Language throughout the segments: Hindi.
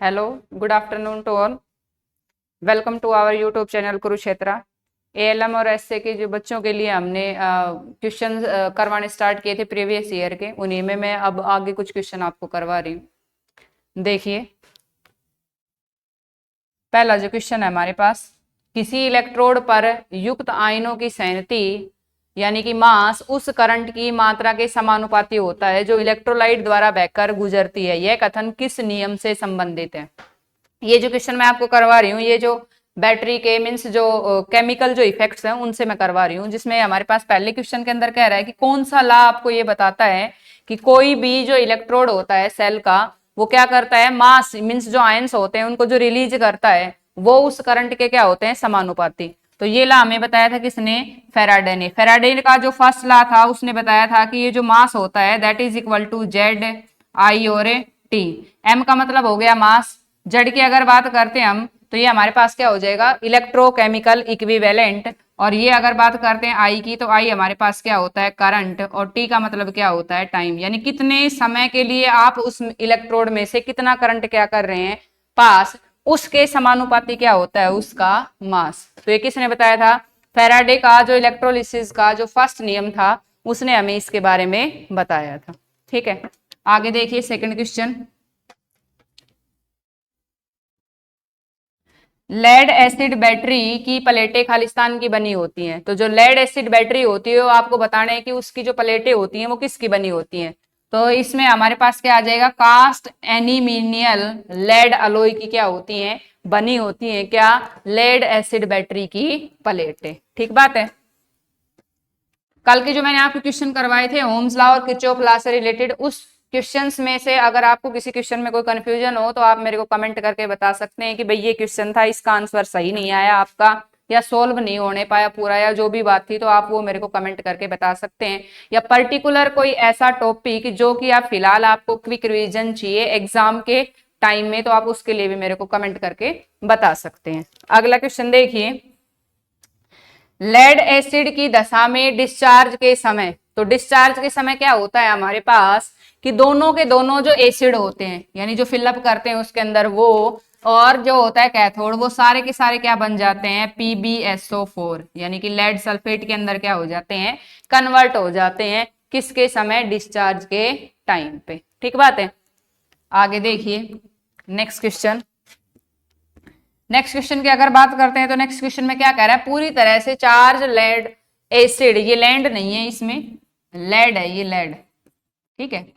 Hello, good afternoon to all. Welcome to our YouTube channel Kurukshetra. ALM और एसए के जो बच्चों के लिए हमने क्वेश्चन करवाने स्टार्ट किए थे प्रीवियस ईयर के, उन्हीं में मैं अब आगे कुछ क्वेश्चन आपको करवा रही हूँ। देखिए, पहला जो क्वेश्चन है हमारे पास, किसी इलेक्ट्रोड पर युक्त आयनों की संहति यानी कि मास उस करंट की मात्रा के समानुपाती होता है जो इलेक्ट्रोलाइट द्वारा बहकर गुजरती है। यह कथन किस नियम से संबंधित है? ये जो क्वेश्चन मैं आपको करवा रही हूँ, ये जो बैटरी के मीन्स जो केमिकल जो इफेक्ट्स हैं उनसे मैं करवा रही हूँ, जिसमें हमारे पास पहले क्वेश्चन के अंदर कह रहा है कि कौन सा लॉ आपको ये बताता है कि कोई भी जो इलेक्ट्रोड होता है सेल का, वो क्या करता है, मास मीन्स जो आयंस होते हैं उनको जो रिलीज करता है वो उस करंट के क्या होते हैं, समानुपाती। तो ये लॉ हमें बताया था किसने? फेराडे ने। फेराडे का जो फर्स्ट लॉ था उसने बताया था कि ये जो मास होता है that is equal to Z I और टी। एम का मतलब हो गया मास, जेड की अगर बात करते हैं हम तो ये हमारे पास क्या हो जाएगा, इलेक्ट्रोकेमिकल इक्विवेलेंट। और ये अगर बात करते हैं आई की तो आई हमारे पास क्या होता है, करंट। और टी का मतलब क्या होता है, टाइम, यानी कितने समय के लिए आप उस इलेक्ट्रोड में से कितना करंट क्या कर रहे हैं, पास, उसके समानुपाती क्या होता है, उसका मास। तो ये किसने बताया था? फेराडे का जो इलेक्ट्रोलिसिस का जो फर्स्ट नियम था उसने हमें इसके बारे में बताया था। ठीक है, आगे देखिए second question. Lead acid battery की प्लेटें खालिस्तान की बनी होती हैं। तो जो लेड एसिड बैटरी होती है वो आपको बताना है कि उसकी जो प्लेटें होती हैं वो किसकी बनी होती हैं। तो इसमें हमारे पास क्या आ जाएगा, कास्ट एल्यूमिनियम लेड अलॉय की क्या होती हैं, बनी होती हैं क्या, लेड एसिड बैटरी की प्लेटें। ठीक बात है। कल के जो मैंने आपको क्वेश्चन करवाए थे ओम्स लॉ और किरचॉफ लॉ से रिलेटेड, उस क्वेश्चंस में से अगर आपको किसी क्वेश्चन में कोई कंफ्यूजन हो तो आप मेरे को कमेंट करके बता सकते हैं कि भाई ये क्वेश्चन था, इसका आंसर सही नहीं आया आपका, या सोल्व नहीं होने पाया पूरा, या जो भी बात थी, तो आप वो मेरे को कमेंट करके बता सकते हैं। या पर्टिकुलर कोई ऐसा टॉपिक जो कि आप फिलहाल आपको क्विक रिवीजन चाहिए एग्जाम के टाइम में, तो आप उसके लिए भी मेरे को कमेंट करके बता सकते हैं। अगला क्वेश्चन देखिए, लेड एसिड की दशा में डिस्चार्ज के समय, तो डिस्चार्ज के समय क्या होता है हमारे पास कि दोनों के दोनों जो एसिड होते हैं यानी जो फिलअप करते हैं उसके अंदर वो, और जो होता है कैथोड, वो सारे के सारे क्या बन जाते हैं, PbSO4, यानी कि लेड सल्फेट के अंदर क्या हो जाते हैं, कन्वर्ट हो जाते हैं। किसके समय? डिस्चार्ज के टाइम पे। ठीक बात है। आगे देखिए नेक्स्ट क्वेश्चन। नेक्स्ट क्वेश्चन की अगर बात करते हैं तो नेक्स्ट क्वेश्चन में क्या कह रहा है, पूरी तरह से चार्ज लेड एसिड, ये लैंड नहीं है, इसमें लेड है, ये लेड, ठीक है,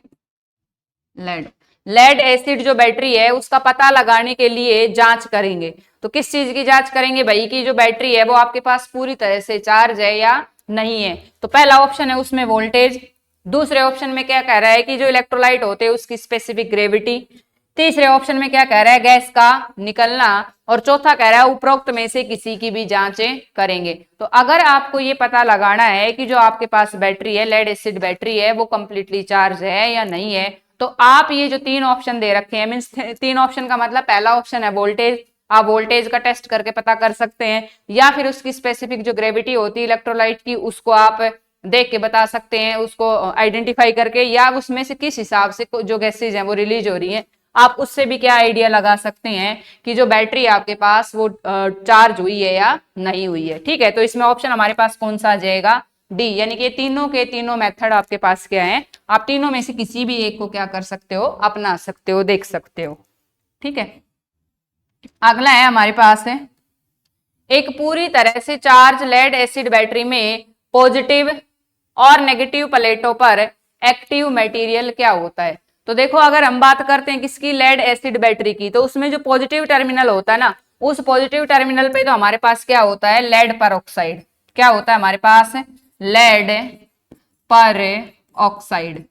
लेड, लेड एसिड जो बैटरी है उसका पता लगाने के लिए जांच करेंगे। तो किस चीज की जांच करेंगे भाई, की जो बैटरी है वो आपके पास पूरी तरह से चार्ज है या नहीं है। तो पहला ऑप्शन है उसमें वोल्टेज, दूसरे ऑप्शन में क्या कह रहा है कि जो इलेक्ट्रोलाइट होते हैं उसकी स्पेसिफिक ग्रेविटी, तीसरे ऑप्शन में क्या कह रहा है, गैस का निकलना, और चौथा कह रहा है उपरोक्त में से किसी की भी जांचें करेंगे। तो अगर आपको ये पता लगाना है कि जो आपके पास बैटरी है, लेड एसिड बैटरी है, वो कंप्लीटली चार्ज है या नहीं है, तो आप ये जो तीन ऑप्शन दे रखे हैं, मीन्स तीन ऑप्शन का मतलब पहला ऑप्शन है वोल्टेज, आप वोल्टेज का टेस्ट करके पता कर सकते हैं, या फिर उसकी स्पेसिफिक जो ग्रेविटी होती है इलेक्ट्रोलाइट की उसको आप देख के बता सकते हैं, उसको आइडेंटिफाई करके, या उसमें से किस हिसाब से जो गैसेज हैं वो रिलीज हो रही हैं, आप उससे भी क्या आइडिया लगा सकते हैं कि जो बैटरी आपके पास वो चार्ज हुई है या नहीं हुई है। ठीक है, तो इसमें ऑप्शन हमारे पास कौन सा आ जाएगा, डी, यानी कि तीनों के तीनों मेथड आपके पास क्या है, आप तीनों में से किसी भी एक को क्या कर सकते हो, अपना सकते हो, देख सकते हो। ठीक है, अगला है हमारे पास है, एक पूरी तरह से चार्ज लेड एसिड बैटरी में पॉजिटिव और नेगेटिव प्लेटों पर एक्टिव मटेरियल क्या होता है। तो देखो, अगर हम बात करते हैं किसकी, लेड एसिड बैटरी की, तो उसमें जो पॉजिटिव टर्मिनल होता है ना, उस पॉजिटिव टर्मिनल पे तो हमारे पास क्या होता है, लेड पर ऑक्साइड, क्या होता है हमारे पास, लेड पर ऑक्साइड।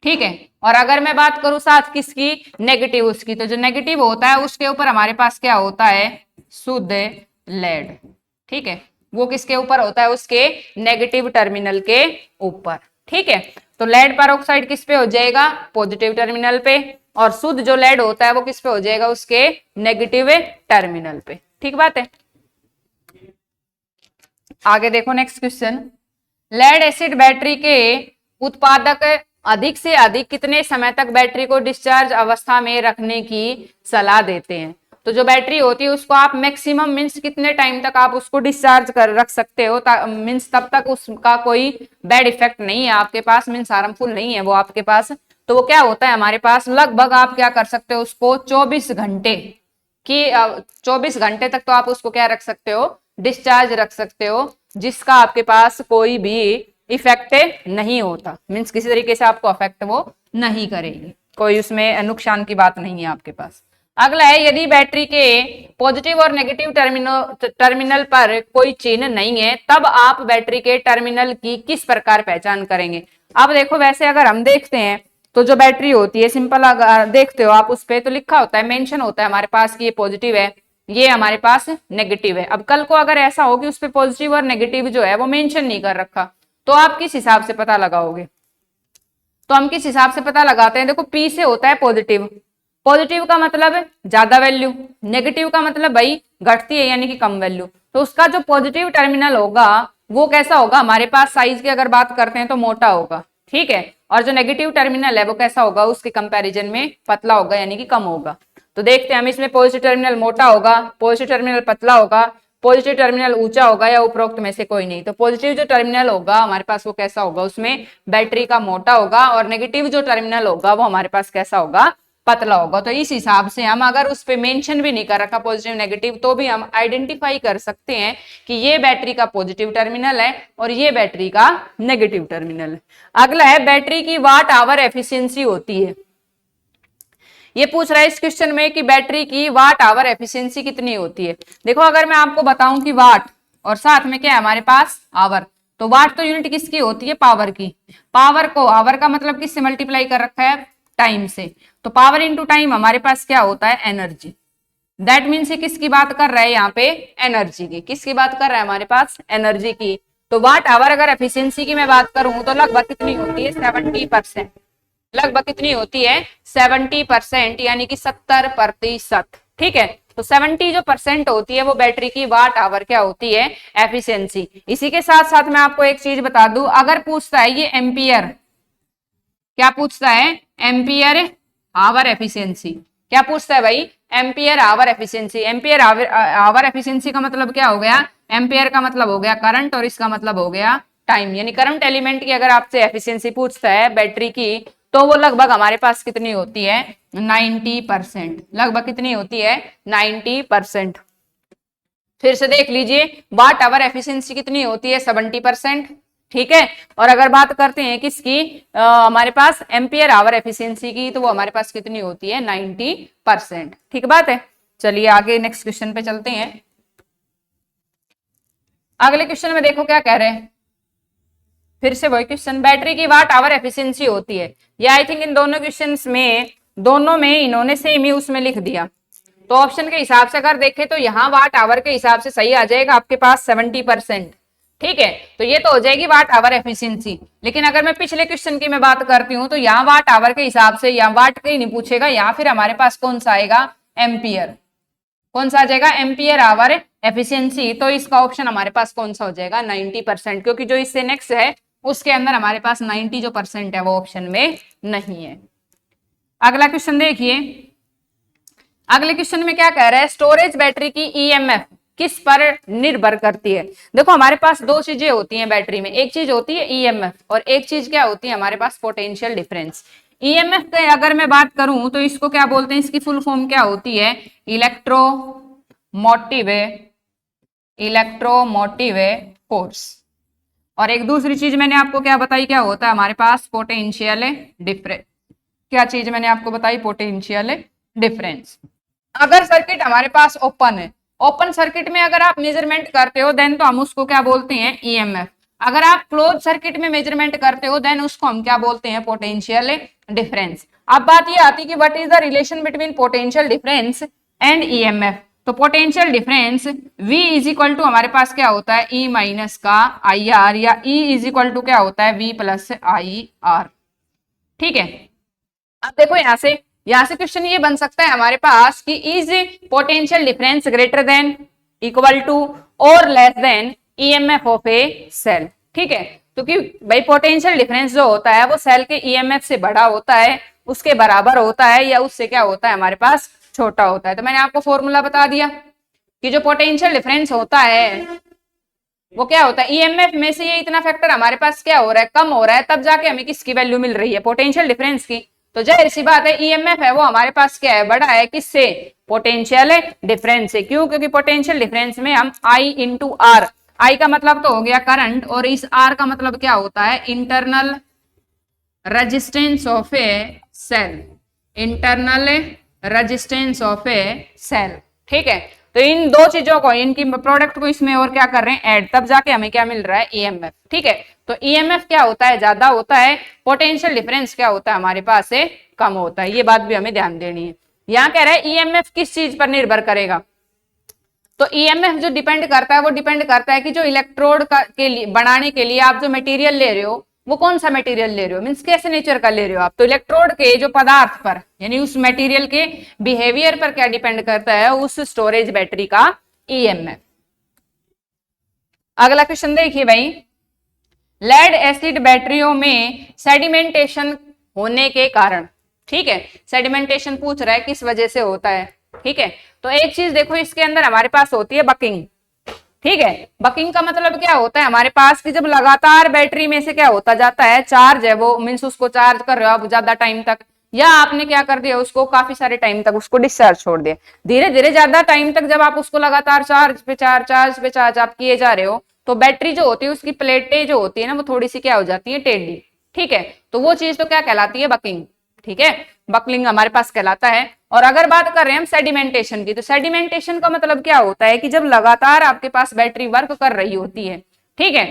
ठीक है, और अगर मैं बात करूं साथ किसकी, नेगेटिव उसकी, तो जो नेगेटिव होता है उसके ऊपर हमारे पास क्या होता है, शुद्ध लेड। ठीक है, वो किसके ऊपर होता है, उसके नेगेटिव टर्मिनल के ऊपर। ठीक है, तो लेड पर ऑक्साइड किस पे हो जाएगा, पॉजिटिव टर्मिनल पे, और शुद्ध जो लेड होता है वो किस पे हो जाएगा, उसके नेगेटिव टर्मिनल पे। ठीक बात है। आगे देखो next question, lead acid battery के उत्पादक अधिक से अधिक कितने समय तक बैटरी को डिस्चार्ज अवस्था में रखने की सलाह देते हैं। तो जो बैटरी होती है उसको आप मैक्सिमम मीन्स कितने टाइम तक आप उसको डिस्चार्ज कर रख सकते हो, मीन्स तब तक उसका कोई बैड इफेक्ट नहीं है आपके पास, मीन्स हार्मफुल नहीं है वो आपके पास। तो वो क्या होता है हमारे पास, लगभग आप क्या कर सकते हो उसको 24 घंटे की 24 घंटे तक तो आप उसको क्या रख सकते हो, डिस्चार्ज रख सकते हो, जिसका आपके पास कोई भी इफेक्ट नहीं होता, मीन्स किसी तरीके से आपको अफेक्ट वो नहीं करेगी, कोई उसमें नुकसान की बात नहीं है आपके पास। अगला है, यदि बैटरी के पॉजिटिव और नेगेटिव टर्मिनल पर कोई चिन्ह नहीं है तब आप बैटरी के टर्मिनल की किस प्रकार पहचान करेंगे। अब देखो वैसे अगर हम देखते हैं तो जो बैटरी होती है सिंपल, अगर देखते हो आप उस पे तो लिखा होता है, मेंशन होता है हमारे पास कि ये पॉजिटिव है, ये हमारे पास नेगेटिव है। अब कल को अगर ऐसा हो कि उस पे पॉजिटिव और नेगेटिव जो है वो मेंशन नहीं कर रखा, तो आप किस हिसाब से पता लगाओगे। तो हम किस हिसाब से पता लगाते हैं, देखो पी से होता है पॉजिटिव, पॉजिटिव का मतलब ज्यादा वैल्यू, नेगेटिव का मतलब भाई घटती है यानी कि कम वैल्यू। तो उसका जो पॉजिटिव टर्मिनल होगा वो कैसा होगा, हमारे पास साइज की अगर बात करते हैं तो मोटा होगा, ठीक है, और जो नेगेटिव टर्मिनल है वो कैसा होगा, उसके कंपैरिजन में पतला होगा यानी कि कम होगा। तो देखते हैं हम इसमें, पॉजिटिव टर्मिनल मोटा होगा, पॉजिटिव टर्मिनल पतला होगा, पॉजिटिव टर्मिनल ऊंचा होगा या उपरोक्त में से कोई नहीं। तो पॉजिटिव जो टर्मिनल होगा हमारे पास वो कैसा होगा, उसमें बैटरी का मोटा होगा, और नेगेटिव जो टर्मिनल होगा वो हमारे पास कैसा होगा, पतला होगा। तो इस हिसाब से हम अगर उस पे मेंशन भी नहीं कर रखा पॉजिटिव नेगेटिव तो भी हम आइडेंटिफाई कर सकते हैं कि ये बैटरी का पॉजिटिव टर्मिनल है और ये बैटरी का नेगेटिव टर्मिनल है। अगला है, बैटरी की वाट आवर एफिशिएंसी होती है। ये पूछ रहा है इस क्वेश्चन में कि बैटरी की वाट आवर एफिशिएंसी कितनी होती है। देखो अगर मैं आपको बताऊं कि वाट और साथ में क्या है हमारे पास आवर, तो वाट तो यूनिट किसकी होती है, पावर की। पावर को, आवर का मतलब किससे मल्टीप्लाई कर रखा है, टाइम से। तो पावर इंटू टाइम हमारे पास क्या होता है, एनर्जी। दैट मीन्स किसकी बात कर रहा है यहाँ पे, एनर्जी की। किसकी बात कर रहा है हमारे पास, एनर्जी की। तो वाट आवर अगर एफिशिएंसी की मैं बात करूं तो लगभग कितनी होती है, 70%। लगभग कितनी होती है, 70%, यानी कि 70%। ठीक है, तो 70 जो परसेंट होती है वो बैटरी की वाट आवर क्या होती है, एफिशिएंसी। इसी के साथ साथ मैं आपको एक चीज बता दूं, अगर पूछता है ये एम्पियर, क्या पूछता है, एम्पियर आवर एफिशिएंसी। क्या पूछता है भाई, ampere hour efficiency. Ampere hour efficiency का मतलब क्या हो गया, एम्पियर का मतलब हो गया करंट और इसका मतलब हो गया टाइम। यानी करंट एलिमेंट की अगर आपसे एफिशिएंसी पूछता है बैटरी की तो वो लगभग हमारे पास कितनी होती है, 90%। लगभग कितनी होती है, 90%। फिर से देख लीजिए, वाट आवर एफिशिएंसी कितनी होती है, 70%। ठीक है, और अगर बात करते हैं किसकी, हमारे पास एम्पियर आवर एफिशिएंसी की, तो वो हमारे पास कितनी होती है, 90%। ठीक बात है। चलिए आगे नेक्स्ट क्वेश्चन पे चलते हैं। अगले क्वेश्चन में देखो क्या कह रहे हैं, फिर से वही क्वेश्चन, बैटरी की वाट आवर एफिशिएंसी होती है। ये आई थिंक इन दोनों क्वेश्चंस में, दोनों में इन्होंने सेम ही उसमें लिख दिया। तो ऑप्शन के हिसाब से अगर देखें तो यहाँ वाट आवर के हिसाब से सही आ जाएगा आपके पास 70%। ठीक है, तो ये तो हो जाएगी वाट आवर एफिशिएंसी। लेकिन अगर मैं पिछले क्वेश्चन की मैं बात करती हूँ तो यहाँ वाट आवर के हिसाब से, यहाँ वाट के ही नहीं पूछेगा, यहाँ फिर हमारे पास कौन सा आएगा, एम्पियर। कौन सा आ जाएगा, एम्पियर आवर एफिशिएंसी। तो इसका ऑप्शन हमारे पास कौन सा हो जाएगा, 90%, क्योंकि जो इससे नेक्स्ट है उसके अंदर हमारे पास 90 जो परसेंट है वो ऑप्शन में नहीं है। अगला क्वेश्चन देखिए, अगले क्वेश्चन में क्या कह रहा है, स्टोरेज बैटरी की ईएमएफ किस पर निर्भर करती है। देखो हमारे पास दो चीजें होती हैं बैटरी में, एक चीज होती है ईएमएफ और एक चीज क्या होती है हमारे पास, पोटेंशियल डिफरेंस। ईएमएफ की अगर मैं बात करूं तो इसको क्या बोलते हैं, इसकी फुल फॉर्म क्या होती है, इलेक्ट्रोमोटिव फोर्स। और एक दूसरी चीज मैंने आपको क्या बताई, क्या होता है हमारे पास, पोटेंशियल डिफरेंस। क्या चीज मैंने आपको बताई, पोटेंशियल डिफरेंस। अगर सर्किट हमारे पास ओपन है, ओपन सर्किट में अगर आप मेजरमेंट करते हो देन तो हम उसको क्या बोलते हैं, ईएमएफ। अगर आप क्लोज सर्किट में मेजरमेंट करते हो देन उसको हम क्या बोलते हैं, पोटेंशियल डिफरेंस। अब बात ये आती है कि what is the relation between potential difference and EMF. तो potential difference V is equal to हमारे पास क्या होता है, E माइनस का आई आर, या E इज इक्वल टू क्या होता है, V प्लस आई आर। ठीक है, अब देखो यहां से क्वेश्चन ये बन सकता है हमारे पास कि is potential difference greater than, equal to और less than EMF of a cell. ठीक है, क्योंकि भाई पोटेंशियल डिफरेंस जो होता है वो सेल के ईएमएफ से बड़ा होता है, उसके बराबर होता है, या उससे क्या होता है हमारे पास छोटा होता है। तो मैंने आपको फॉर्मूला बता दिया कि जो पोटेंशियल डिफरेंस होता है वो क्या होता है, ईएमएफ में से ये इतना फैक्टर हमारे पास क्या हो रहा है, कम हो रहा है, तब जाके हमें किसकी वैल्यू मिल रही है, पोटेंशियल डिफरेंस की। तो जाहिर सी बात है ईएमएफ है वो हमारे पास क्या है, बड़ा है, किससे, पोटेंशियल डिफरेंस से। क्यों, क्योंकि पोटेंशियल डिफरेंस में हम आई इंटू आर, आई का मतलब तो हो गया करंट, और इस आर का मतलब क्या होता है, internal resistance of a cell, internal resistance of a cell. ठीक है, तो इन दो चीजों को, इनकी प्रोडक्ट को इसमें और क्या कर रहे हैं, ऐड, तब जाके हमें क्या मिल रहा है, ईएमएफ। ठीक है, तो ईएमएफ क्या होता है, ज्यादा होता है, पोटेंशियल डिफरेंस क्या होता है हमारे पास से कम होता है। ये बात भी हमें ध्यान देनी है। यहां कह रहा है ईएमएफ किस चीज पर निर्भर करेगा, तो ईएमएफ जो डिपेंड करता है वो डिपेंड करता है कि जो इलेक्ट्रोड के लिए बनाने के लिए आप जो मटेरियल ले रहे हो वो कौन सा मटेरियल ले रहे हो, मींस कैसे नेचर का ले रहे हो आप। तो इलेक्ट्रोड के जो पदार्थ पर, यानी उस मटेरियल के बिहेवियर पर क्या डिपेंड करता है, उस स्टोरेज बैटरी का ईएमएफ। अगला क्वेश्चन देखिए भाई, लेड एसिड बैटरियों में सेडिमेंटेशन होने के कारण, ठीक है, सेडिमेंटेशन पूछ रहा है किस वजह से होता है। ठीक है, तो एक चीज देखो, इसके अंदर हमारे पास होती है बकिंग। ठीक है, बकिंग का मतलब क्या होता है हमारे पास कि जब लगातार बैटरी में से क्या होता जाता है, चार्ज है वो, मीन्स उसको चार्ज कर रहे हो आप ज्यादा टाइम तक, या आपने क्या कर दिया उसको काफी सारे टाइम तक उसको डिस्चार्ज छोड़ दिया, धीरे धीरे ज्यादा टाइम तक जब आप उसको लगातार चार्ज पे चार्ज आप किए जा रहे हो, तो बैटरी जो होती है उसकी प्लेटें जो होती है ना वो थोड़ी सी क्या हो जाती है, टेढ़ी। ठीक है, तो वो चीज तो क्या कहलाती है, बकिंग। ठीक है, बकलिंग हमारे पास कहलाता है। और अगर बात कर रहे हैं हम सेडिमेंटेशन की, तो सेडिमेंटेशन का मतलब क्या होता है कि जब लगातार आपके पास बैटरी वर्क कर रही होती है, ठीक है,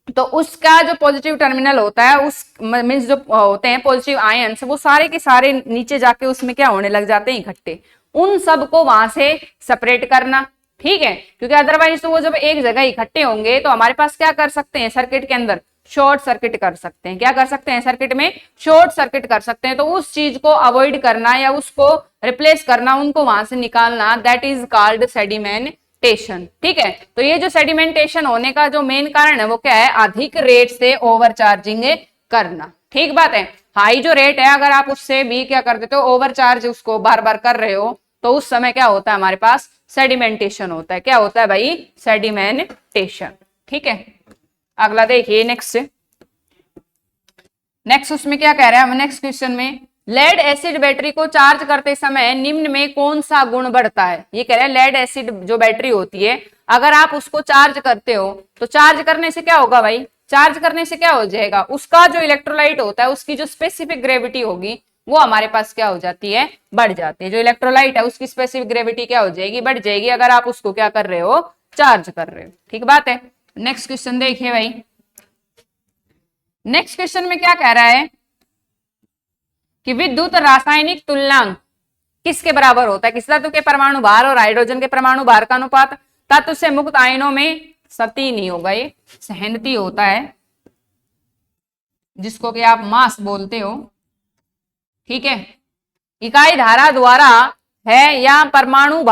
तो उसका जो पॉजिटिव टर्मिनल होता है, उस मींस जो होते हैं पॉजिटिव आयंस, वो सारे के सारे नीचे जाके उसमें क्या होने लग जाते हैं, इकट्ठे, उन सबको वहां से सेपरेट करना। ठीक है, क्योंकि अदरवाइज तो वो जब एक जगह इकट्ठे होंगे तो हमारे पास क्या कर सकते हैं, सर्किट के अंदर शॉर्ट सर्किट कर सकते हैं। क्या कर सकते हैं, सर्किट में शॉर्ट सर्किट कर सकते हैं। तो उस चीज को अवॉइड करना या उसको रिप्लेस करना, उनको वहां से निकालना, दैट इज कॉल्ड सेडिमेंटेशन। ठीक है, तो ये जो सेडिमेंटेशन होने का जो मेन कारण है वो क्या है, अधिक रेट से ओवरचार्जिंग करना। ठीक बात है, हाई जो रेट है अगर आप उससे भी क्या कर देते हो, ओवरचार्ज उसको बार बार कर रहे हो, तो उस समय क्या होता है हमारे पास, सेडिमेंटेशन होता है। क्या होता है भाई, सेडिमेंटेशन। ठीक है, अगला देखिए नेक्स्ट उसमें क्या कह रहा है हम, नेक्स्ट क्वेश्चन में, लेड एसिड बैटरी को चार्ज करते समय निम्न में कौन सा गुण बढ़ता है। ये कह रहा है लेड एसिड जो बैटरी होती है अगर आप उसको चार्ज करते हो तो चार्ज करने से क्या होगा भाई, चार्ज करने से क्या हो जाएगा, उसका जो इलेक्ट्रोलाइट होता है उसकी जो स्पेसिफिक ग्रेविटी होगी वो हमारे पास क्या हो जाती है, बढ़ जाती है। जो इलेक्ट्रोलाइट है उसकी स्पेसिफिक ग्रेविटी क्या हो जाएगी, बढ़ जाएगी, अगर आप उसको क्या कर रहे हो, चार्ज कर रहे हो। ठीक बात है, नेक्स्ट क्वेश्चन देखिए भाई, नेक्स्ट क्वेश्चन में क्या कह रहा है कि विद्युत रासायनिक तुल्यांक किसके बराबर होता है, किस धातु के परमाणु भार और हाइड्रोजन के परमाणु भार का अनुपात तत्व से मुक्त आयनों में सती नहीं होगा, ये सहनती होता है, जिसको कि आप मास बोलते हो। ठीक है, इकाई धारा द्वारा है या परमाणु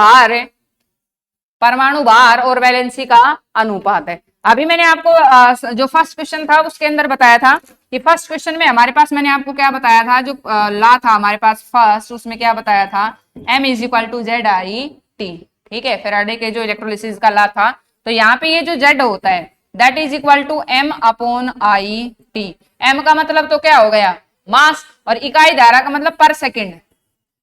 भार और वैलेंसी का अनुपात है। अभी मैंने आपको जो फर्स्ट क्वेश्चन था उसके अंदर बताया था कि फर्स्ट क्वेश्चन में हमारे पास मैंने आपको क्या बताया था, जो ला था हमारे पास फर्स्ट, उसमें क्या बताया था, M is equal to Z I T. ठीक है, फेराडे के जो इलेक्ट्रोलिसिस का ला था, तो यहाँ पे ये जो जेड होता है that is equal to M upon I T. M का मतलब तो क्या हो गया, मास, और इकाई धारा का मतलब पर सेकेंड।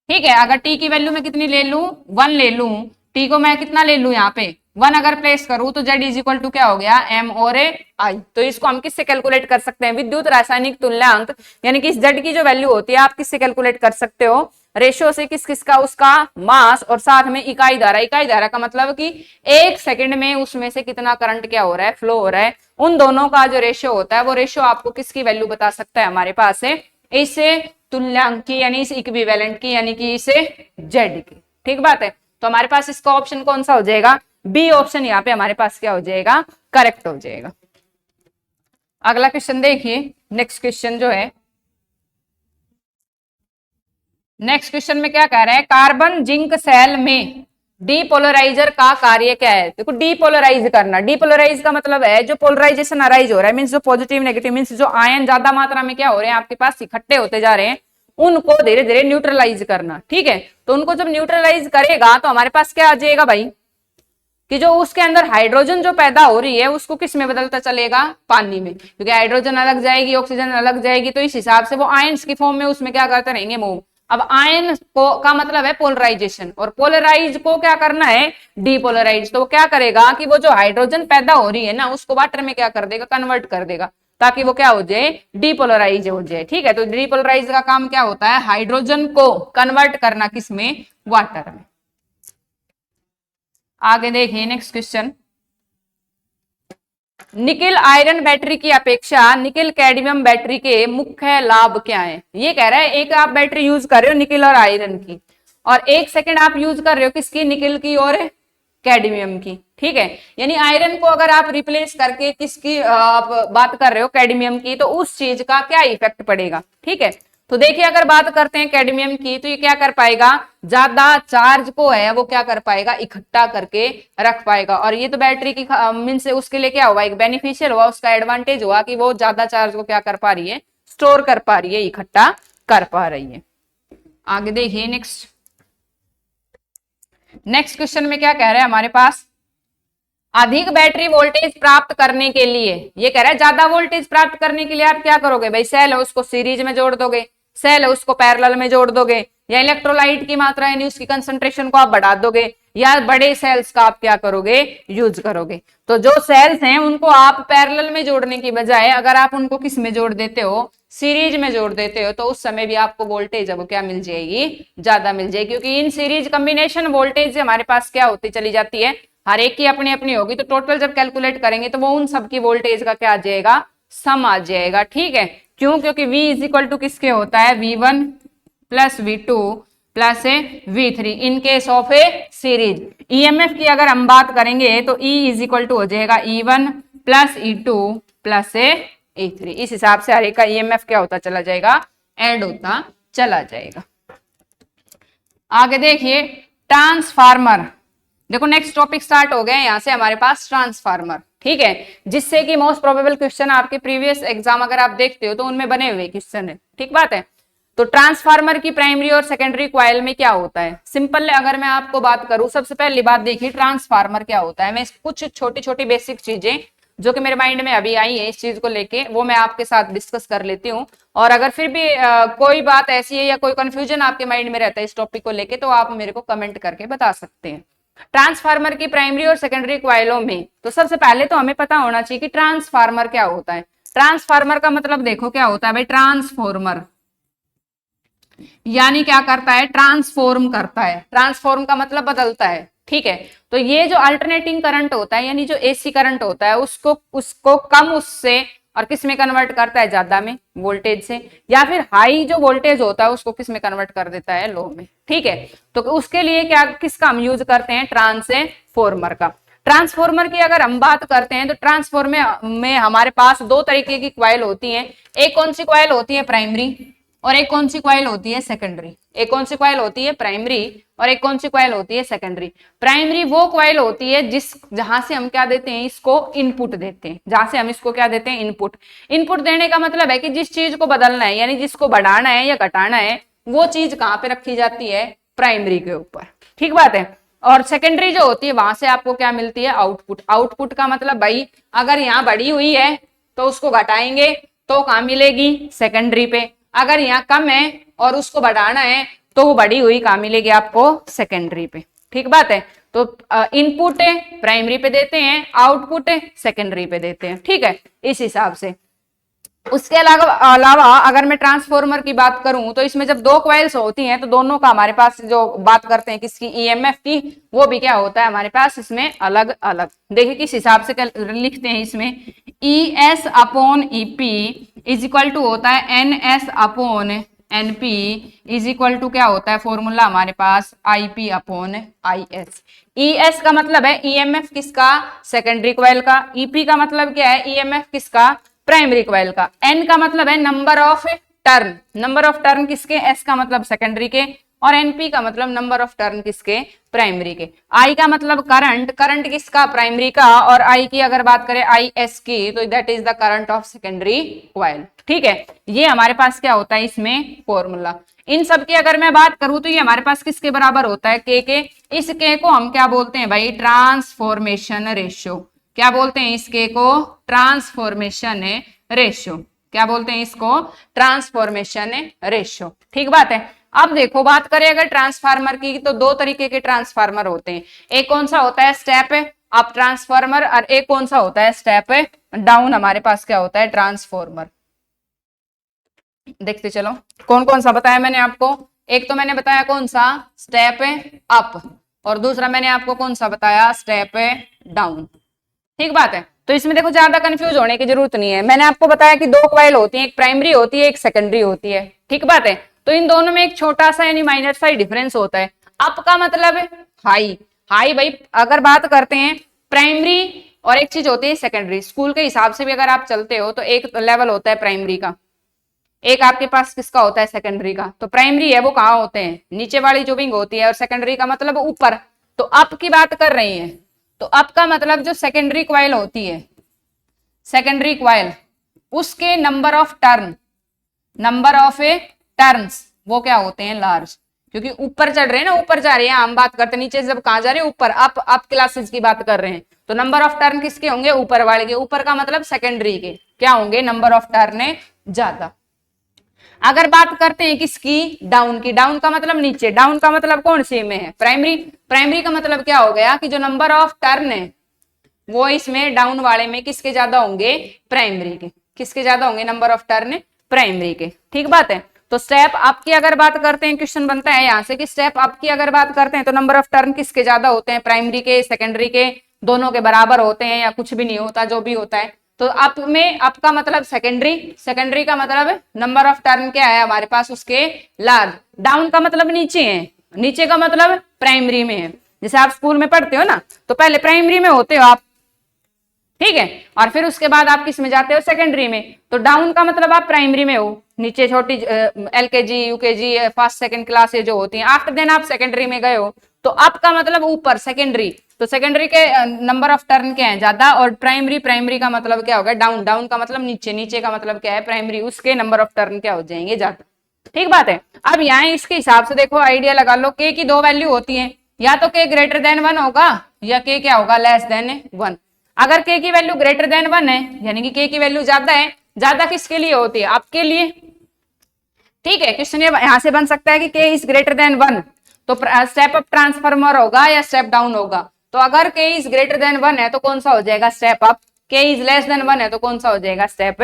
ठीक है, अगर टी की वैल्यू मैं कितनी ले लूं, 1 ले लूं, टी को मैं कितना ले लूं, यहाँ पे 1 अगर प्लेस करूं तो जेड इज इक्वल टू क्या हो गया, एम और आई। तो इसको हम किससे कैलकुलेट कर सकते हैं, विद्युत रासायनिक तुल्यांक, यानी कि जेड की जो वैल्यू होती है आप किससे कैलकुलेट कर सकते हो, रेशियो से, किस किसका, उसका मास और साथ में इकाई धारा। इकाई धारा का मतलब कि एक सेकंड में उसमें से कितना करंट क्या हो रहा है, फ्लो हो रहा है, उन दोनों का जो रेशियो होता है वो रेशियो आपको किसकी वैल्यू बता सकता है हमारे पास है, इसे तुल्यांक की, यानी इस इक्विवेलेंट की, यानी कि इसे जेड की। ठीक बात है, तो हमारे पास इसका ऑप्शन कौन सा हो जाएगा, बी ऑप्शन यहाँ पे हमारे पास क्या हो जाएगा, करेक्ट हो जाएगा। अगला क्वेश्चन देखिए, नेक्स्ट क्वेश्चन जो है, नेक्स्ट क्वेश्चन में क्या कह रहे हैं, कार्बन जिंक सेल में डीपोलराइजर का कार्य क्या है? देखो डीपोलराइज करना, डीपोलराइज का मतलब है जो पोलराइजेशन अराइज हो रहा है, मींस जो पॉजिटिव नेगेटिव, मींस जो आयन ज्यादा मात्रा में क्या हो रहे हैं आपके पास इकट्ठे होते जा रहे हैं, उनको धीरे धीरे न्यूट्रलाइज करना। ठीक है, तो उनको जब न्यूट्रलाइज करेगा तो हमारे पास क्या आ जाएगा भाई, कि जो उसके अंदर हाइड्रोजन जो पैदा हो रही है उसको किस में बदलता चलेगा, पानी में, क्योंकि हाइड्रोजन अलग जाएगी, ऑक्सीजन अलग जाएगी, तो इस हिसाब से वो आयंस की फॉर्म में उसमें क्या करते रहेंगे, मूव। अब आयन को का मतलब है पोलराइजेशन, और पोलराइज को क्या करना है, डीपोलराइज। तो वो क्या करेगा कि वो जो हाइड्रोजन पैदा हो रही है ना उसको वाटर में क्या कर देगा, कन्वर्ट कर देगा, ताकि वो क्या हो जाए, डीपोलराइज हो जाए। ठीक है, तो डीपोलराइज का काम क्या होता है, हाइड्रोजन को कन्वर्ट करना किसमें, वाटर में। आगे देखिए next question, nickel iron battery की अपेक्षा निकिल कैडमियम बैटरी के मुख्य लाभ क्या है? ये कह रहा है एक आप बैटरी यूज कर रहे हो निकिल और आयरन की, और एक सेकंड आप यूज कर रहे हो किसकी, निकिल की और कैडमियम की। ठीक है, यानी आयरन को अगर आप रिप्लेस करके किसकी आप बात कर रहे हो, कैडमियम की, तो उस चीज का क्या इफेक्ट पड़ेगा। ठीक है, तो देखिए अगर बात करते हैं कैडमियम की, तो ये क्या कर पाएगा, ज्यादा चार्ज को है वो क्या कर पाएगा, इकट्ठा करके रख पाएगा। और ये तो बैटरी की मीन्स उसके लिए क्या हुआ, एक बेनिफिशियल हुआ, उसका एडवांटेज हुआ कि वो ज्यादा चार्ज को क्या कर पा रही है, स्टोर कर पा रही है, इकट्ठा कर पा रही है। आगे देखिए नेक्स्ट, नेक्स्ट क्वेश्चन में क्या कह रहे हैं हमारे पास, अधिक बैटरी वोल्टेज प्राप्त करने के लिए, ये कह रहा है ज्यादा वोल्टेज प्राप्त करने के लिए आप क्या करोगे भाई, सेल है उसको सीरीज में जोड़ दोगे, सेल है उसको पैरेलल में जोड़ दोगे, या इलेक्ट्रोलाइट की मात्रा यानी उसकी कंसंट्रेशन को आप बढ़ा दोगे, या बड़े सेल्स का आप क्या करोगे, यूज करोगे। तो जो सेल्स हैं उनको आप पैरेलल में जोड़ने की बजाय अगर आप उनको किस में जोड़ देते हो, सीरीज में जोड़ देते हो, तो उस समय भी आपको वोल्टेज है वो क्या मिल जाएगी, ज्यादा मिल जाएगी, क्योंकि इन सीरीज कॉम्बिनेशन वोल्टेज हमारे पास क्या होती चली जाती है, हर एक की अपनी अपनी होगी, तो टोटल जब कैलकुलेट करेंगे तो वो उन सबकी वोल्टेज का क्या आ जाएगा, सम आ जाएगा। ठीक है, क्यों, क्योंकि V इज इक्वल टू किसके होता है, V1 plus V2 plus V3 in case of A series. EMF की अगर हम बात करेंगे तो E इज इक्वल टू हो जाएगा E1 plus E2 plus E3। इस हिसाब से हर एक का ईएमएफ क्या होता चला जाएगा, ऐड होता चला जाएगा। आगे देखिए ट्रांसफार्मर, देखो नेक्स्ट टॉपिक स्टार्ट हो गया यहाँ से हमारे पास ट्रांसफार्मर। ठीक है, जिससे कि मोस्ट प्रोबेबल क्वेश्चन आपके प्रीवियस एग्जाम अगर आप देखते हो तो उनमें बने हुए क्वेश्चन है। ठीक बात है, तो ट्रांसफार्मर की प्राइमरी और सेकेंडरी क्वाइल में क्या होता है, सिंपल अगर मैं आपको बात करूं, सबसे पहली बात देखिए ट्रांसफार्मर क्या होता है। मैं कुछ छोटी छोटी बेसिक चीजें जो कि मेरे माइंड में अभी आई है इस चीज को लेके, वो मैं आपके साथ डिस्कस कर लेती हूँ, और अगर फिर भी कोई बात ऐसी है या कोई कंफ्यूजन आपके माइंड में रहता है इस टॉपिक को लेके, तो आप मेरे को कमेंट करके बता सकते हैं। ट्रांसफार्मर की प्राइमरी और सेकेंडरी क्वाइलों में तो सबसे पहले तो हमें पता होना चाहिए कि ट्रांसफार्मर क्या होता है। ट्रांसफार्मर का मतलब देखो क्या होता है भाई, ट्रांसफॉर्मर यानी क्या करता है, ट्रांसफॉर्म करता है, ट्रांसफॉर्म का मतलब बदलता है। ठीक है, तो ये जो अल्टरनेटिंग करंट होता है यानी जो एसी करंट होता है उसको कम उससे और किस में कन्वर्ट करता है, ज्यादा में, वोल्टेज से, या फिर हाई जो वोल्टेज होता है उसको किस में कन्वर्ट कर देता है, लो में। ठीक है, तो उसके लिए क्या किसका हम यूज करते हैं, ट्रांसफॉर्मर का। ट्रांसफॉर्मर की अगर हम बात करते हैं तो ट्रांसफॉर्मर में हमारे पास दो तरीके की क्वाइल होती है। एक कौन सी क्वाइल होती है, प्राइमरी, और एक कौन सी क्वाइल होती है, सेकेंडरी। एक कौन सी क्वाइल होती है, प्राइमरी, और एक कौन सी क्वाइल होती है, सेकेंडरी। प्राइमरी वो क्वाइल होती है जहां से हम क्या देते हैं, इसको इनपुट देते हैं, जहां से हम इसको क्या देते हैं, इनपुट। इनपुट देने का मतलब है कि जिस चीज को बदलना है यानी जिसको बढ़ाना है या घटाना है, वो चीज कहां पे रखी जाती है, प्राइमरी के ऊपर। ठीक बात है, और सेकेंडरी जो होती है वहां से आपको क्या मिलती है, आउटपुट। आउटपुट का मतलब भाई अगर यहाँ बढ़ी हुई है तो उसको घटाएंगे तो कहां मिलेगी, सेकेंडरी पे। अगर यहाँ कम है और उसको बढ़ाना है तो वो बढ़ी हुई कहां मिलेगी आपको, सेकेंडरी पे। ठीक बात है, तो इनपुट प्राइमरी पे देते हैं, आउटपुट सेकेंडरी पे देते हैं। ठीक है, इस हिसाब से। उसके अलावा अगर मैं ट्रांसफॉर्मर की बात करूं तो इसमें जब दो क्वाइल्स होती हैं तो दोनों का हमारे पास जो बात करते हैं किसकी, ईएमएफ की, वो भी क्या होता है हमारे पास इसमें अलग अलग। देखिए किस हिसाब से लिखते हैं इसमें, ES upon EP is equal to होता है NS upon NP is equal to क्या होता है, फॉर्मूला हमारे पास IP अपॉन IS। ES का मतलब है EMF किसका, सेकेंडरी क्वाइल का। EP का मतलब क्या है, EMF किसका, प्राइमरी क्वाइल का। N का मतलब है number of turn, number of turn किसके, S का मतलब सेकेंडरी के, और एनपी का मतलब नंबर ऑफ टर्न किसके, प्राइमरी के। आई का मतलब करंट, करंट किसका, प्राइमरी का, और आई की अगर बात करें आई एस की, तो that is the current of secondary coil. ठीक है, ये हमारे पास क्या होता है इसमें फॉर्मूला। इन सब की अगर मैं बात करूं तो ये हमारे पास किसके बराबर होता है, के। इस के को हम क्या बोलते हैं भाई, ट्रांसफॉर्मेशन रेशियो। क्या बोलते हैं इस के को, ट्रांसफॉर्मेशन रेशियो। क्या बोलते हैं इसको, ट्रांसफॉर्मेशन रेशियो। ठीक बात है। अब देखो बात करें अगर ट्रांसफार्मर की, तो दो तरीके के ट्रांसफार्मर होते हैं। एक कौन सा होता है, स्टेप अप ट्रांसफार्मर, और एक कौन सा होता है, स्टेप डाउन। हमारे पास क्या होता है, ट्रांसफार्मर। देखते चलो कौन कौन सा बताया मैंने आपको। एक तो मैंने बताया कौन सा, स्टेप अप, और दूसरा मैंने आपको कौन सा बताया, स्टेप डाउन। ठीक बात है। तो इसमें देखो ज्यादा कंफ्यूज होने की जरूरत नहीं है। मैंने आपको बताया कि दो कॉइल होती है, एक प्राइमरी होती है, एक सेकेंडरी होती है। ठीक बात है। तो इन दोनों में एक छोटा सा यानी माइनर सा ही डिफरेंस होता है। अप का मतलब हाई, हाई भाई अगर बात करते हैं प्राइमरी, और एक चीज होती है सेकेंडरी। स्कूल के हिसाब से भी अगर आप चलते हो तो एक लेवल होता है प्राइमरी का, एक आपके पास किसका होता है, सेकेंडरी का। तो प्राइमरी है वो कहाँ होते हैं, नीचे वाली जो विंग होती है, और सेकेंडरी का मतलब ऊपर। तो अप की बात कर रही है, तो अप का मतलब जो सेकेंडरी क्वाइल होती है, सेकेंडरी क्वाइल, उसके number of turn, number of turns वो क्या होते हैं, लार्ज। क्योंकि ऊपर चढ़ रहे हैं ना, ऊपर जा रहे हैं, हम बात करते हैं नीचे जब कहां जा रहे हैं, ऊपर, अप क्लासेस की बात कर रहे हैं। तो नंबर ऑफ टर्न किसके होंगे, ऊपर वाले के। ऊपर का मतलब सेकेंडरी के क्या होंगे, नंबर ऑफ टर्न ज्यादा। अगर बात करते हैं किसकी, डाउन की, डाउन का मतलब नीचे, डाउन का मतलब कौन सी में है, प्राइमरी। प्राइमरी का मतलब क्या हो गया कि जो नंबर ऑफ टर्न है वो इसमें डाउन वाले में किसके ज्यादा होंगे, प्राइमरी के। किसके ज्यादा होंगे, नंबर ऑफ टर्न प्राइमरी के। ठीक बात है। तो स्टेप अप की अगर बात करते हैं, क्वेश्चन बनता है यहां से कि स्टेप अप की अगर बात करते हैं तो नंबर ऑफ टर्न किसके ज्यादा होते हैं, प्राइमरी के, सेकेंडरी के, दोनों के बराबर होते हैं, या कुछ भी नहीं होता, जो भी होता है। तो अप में, अप का मतलब सेकेंडरी, सेकेंडरी का मतलब नंबर ऑफ टर्न क्या है हमारे पास उसके, लार्ज। डाउन का मतलब नीचे है, नीचे का मतलब प्राइमरी में है। जैसे आप स्कूल में पढ़ते हो ना, तो पहले प्राइमरी में होते हो आप, ठीक है, और फिर उसके बाद आप किस में जाते हो, सेकेंडरी में। तो डाउन का मतलब आप प्राइमरी में हो, नीचे छोटी LKG, UKG, first second class जो होती हैं, आफ्टर देन आप सेकेंडरी में गए हो। तो अप का मतलब ऊपर, सेकेंडरी। तो सेकेंडरी के नंबर ऑफ टर्न क्या है, ज्यादा, और प्राइमरी, प्राइमरी का मतलब क्या होगा, डाउन, डाउन का मतलब नीचे, नीचे का मतलब क्या है, प्राइमरी, उसके नंबर ऑफ टर्न क्या हो जाएंगे, ज्यादा। ठीक बात है। अब यहाँ इसके हिसाब से देखो आइडिया लगा लो, के की दो वैल्यू होती है, या तो के ग्रेटर देन 1 होगा, या के क्या होगा, लेस देन 1। अगर के की वैल्यू ग्रेटर देन 1 है, यानी कि के की वैल्यू ज्यादा है, ज्यादा किसके लिए होती है, आपके लिए। ठीक है, क्वेश्चन यहां से बन सकता है कि के इज ग्रेटर देन 1, तो स्टेप अप ट्रांसफार्मर होगा या स्टेप डाउन होगा। तो अगर के इज ग्रेटर देन 1 है तो कौन सा हो जाएगा, स्टेप अप। के इज लेस देन 1 है तो कौन सा हो जाएगा, स्टेप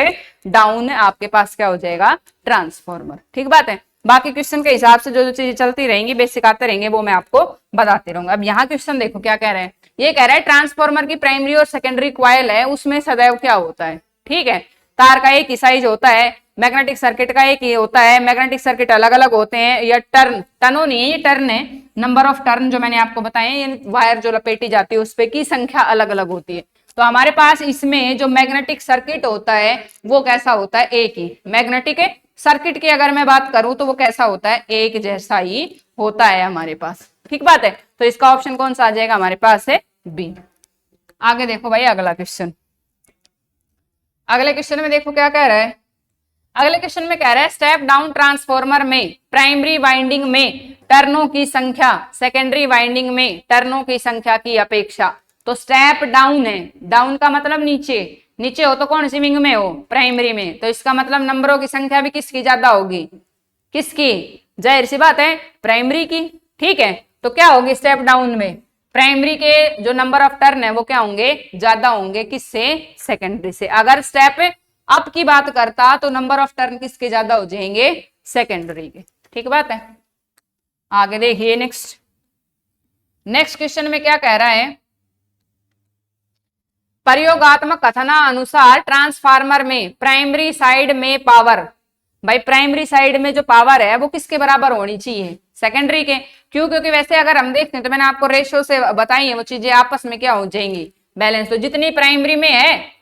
डाउन। आपके पास क्या हो जाएगा, ट्रांसफार्मर। ठीक बात है। बाकी क्वेश्चन के हिसाब से जो जो चीजें चलती रहेंगी, बेसिक आते रहेंगे, वो मैं आपको बताते रहूंगा। अब यहाँ क्वेश्चन देखो क्या कह रहे हैं, ये कह रहा है ट्रांसफार्मर की प्राइमरी और सेकेंडरी क्वाइल है, उसमें सदैव क्या होता है। ठीक है, तार का एक ही साइज होता है, मैग्नेटिक सर्किट का एक ही होता है, मैग्नेटिक सर्किट अलग अलग होते हैं, या टर्न, टर्नो नहीं है ये, टर्न है, नंबर ऑफ टर्न जो मैंने आपको बताए, ये वायर जो लपेटी जाती है उस पे की संख्या अलग अलग होती है। तो हमारे पास इसमें जो मैग्नेटिक सर्किट होता है वो कैसा होता है, एक ही। मैग्नेटिक सर्किट की अगर मैं बात करूं तो वो कैसा होता है, एक जैसा ही होता है हमारे पास। ठीक बात है। तो इसका ऑप्शन कौन सा आ जाएगा हमारे पास, है बी। आगे देखो भाई अगला क्वेश्चन। अगले क्वेश्चन में देखो क्या कह रहा है, अगले क्वेश्चन में कह रहा है स्टेप डाउन ट्रांसफार्मर में प्राइमरी वाइंडिंग में टर्नों की संख्या सेकेंडरी वाइंडिंग में टर्नों की संख्या की अपेक्षा। तो स्टेप डाउन है, डाउन का मतलब नीचे, नीचे हो तो कौन सी विंग में हो, प्राइमरी में। तो इसका मतलब नंबरों की संख्या भी किसकी ज्यादा होगी, किसकी, जाहिर सी बात है प्राइमरी की। ठीक है, तो क्या होगी स्टेप डाउन में, प्राइमरी के जो नंबर ऑफ टर्न है वो क्या होंगे, ज्यादा होंगे, किससे, सेकेंडरी से। अगर स्टेप अप की बात करता तो नंबर ऑफ टर्न किसके ज्यादा हो जाएंगे, सेकेंडरी के। ठीक बात है। आगे देखिए नेक्स्ट, नेक्स्ट क्वेश्चन में क्या कह रहा है, प्रयोगात्मक कथना अनुसार ट्रांसफार्मर में प्राइमरी साइड में पावर, भाई प्राइमरी साइड में जो पावर है वो किसके बराबर होनी चाहिए, सेकेंडरी के। क्यों, क्योंकि वैसे अगर हम देखते हैं तो मैंने आपको रेशियो से बताई है वो चीजें आपस में क्या हो जाएंगी, बैलेंस। तो जितनी प्राइमरी में है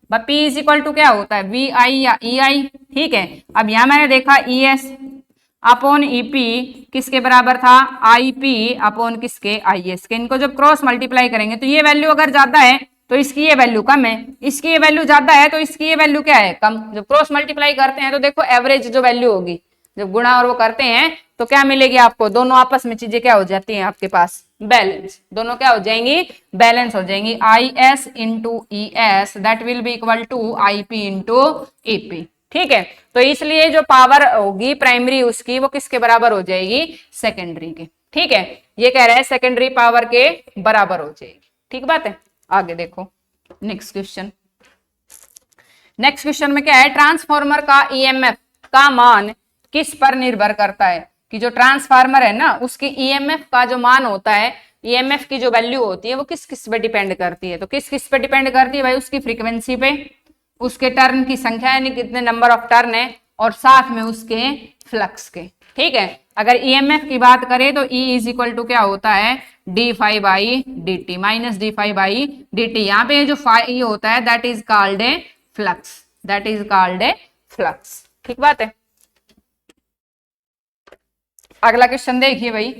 P इज इक्वल टू क्या होता है, वी आई या ई आई। ठीक है, अब यहां मैंने देखा ई एस, अपॉन ईपी किसके बराबर था, आईपी अपॉन किसके, आईएस के। इनको जब क्रॉस मल्टीप्लाई करेंगे तो ये वैल्यू अगर ज्यादा है तो इसकी ये वैल्यू कम है, इसकी ये वैल्यू ज्यादा है तो इसकी ये वैल्यू क्या है, कम। जब क्रॉस मल्टीप्लाई करते हैं तो देखो एवरेज जो वैल्यू होगी, जब गुणा और वो करते हैं तो क्या मिलेगी आपको, दोनों आपस में चीजें क्या हो जाती हैं आपके पास, बैलेंस। दोनों क्या हो जाएंगी, बैलेंस हो जाएंगी। I S into E S that will be equal to I P into EP. ठीक है, तो इसलिए जो पावर होगी प्राइमरी उसकी वो किसके बराबर हो जाएगी, सेकेंडरी के। ठीक है, ये कह रहा है सेकेंडरी पावर के बराबर हो जाएगी। ठीक बात है, आगे देखो नेक्स्ट क्वेश्चन। नेक्स्ट क्वेश्चन में क्या है, ट्रांसफॉर्मर का ईएमएफ का मान किस पर निर्भर करता है, कि जो ट्रांसफार्मर है ना उसके ईएमएफ का जो मान होता है, ईएमएफ की जो वैल्यू होती है वो किस किस पे डिपेंड करती है। तो किस किस पे डिपेंड करती है भाई, उसकी फ्रीक्वेंसी पे, उसके टर्न की संख्या यानी कितने नंबर ऑफ टर्न है, और साथ में उसके फ्लक्स के। ठीक है, अगर ईएमएफ की बात करें तो E इज इक्वल टू क्या होता है, D phi by D T minus D phi by D T. यहाँ पे जो फाई होता है that is called a flux, that is called a flux. ठीक बात है, अगला क्वेश्चन देखिए भाई।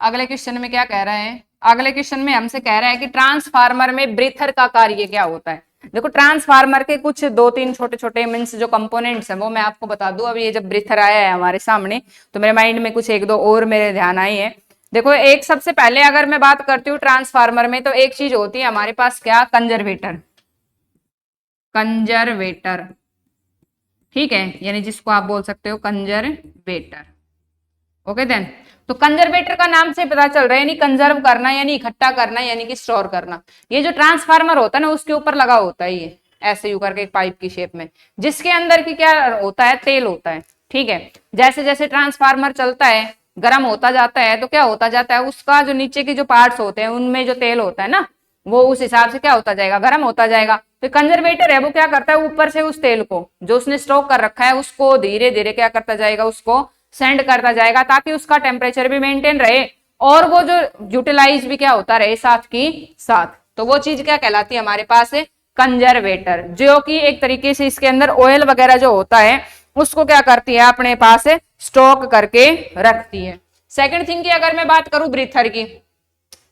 अगले क्वेश्चन में क्या कह रहा है, अगले क्वेश्चन में हमसे कह रहा है कि ट्रांसफार्मर में ब्रीथर का कार्य क्या होता है। देखो ट्रांसफार्मर के कुछ दो तीन छोटे छोटे मीन्स जो कंपोनेंट्स हैं वो मैं आपको बता दूं। अभी ये जब ब्रीथर आया है हमारे सामने तो मेरे माइंड में कुछ एक दो और मेरे ध्यान आई है। देखो एक सबसे पहले अगर मैं बात करती हूँ ट्रांसफार्मर में तो एक चीज होती है हमारे पास क्या, कंजर्वेटर। कंजर्वेटर, ठीक है, यानी जिसको आप बोल सकते हो कंजर्वेटर। ओके देन, तो कंजर्वेटर का नाम से पता चल रहा है यानी कंजर्व करना, यानी इकट्ठा करना, यानी कि स्टोर करना। ये जो ट्रांसफार्मर होता है ना उसके ऊपर लगा होता है ये ऐसे यू करके एक पाइप की शेप में, जिसके अंदर की क्या होता है, तेल होता है। ठीक है, जैसे जैसे ट्रांसफार्मर चलता है गर्म होता जाता है तो क्या होता जाता है, उसका जो नीचे के जो पार्ट्स होते हैं उनमें जो तेल होता है ना वो उस हिसाब से क्या होता जाएगा, गर्म होता जाएगा। तो कंजर्वेटर है वो क्या करता है, यूपर से उस तेल को जो उसने स्टॉक कर रखा है उसको धीरे धीरे क्या करता जाएगा, उसको सेंड करता जाएगा ताकि उसका टेम्परेचर भी मेंटेन रहे और वो जो यूटिलाइज भी क्या होता रहे साथ की साथ। तो वो चीज क्या कहलाती है हमारे पास है, कंजर्वेटर, जो कि एक तरीके से इसके अंदर ऑयल वगैरह जो होता है उसको क्या करती है, अपने पास स्टॉक करके रखती है। सेकंड थिंग की अगर मैं बात करूं ब्रीथर की,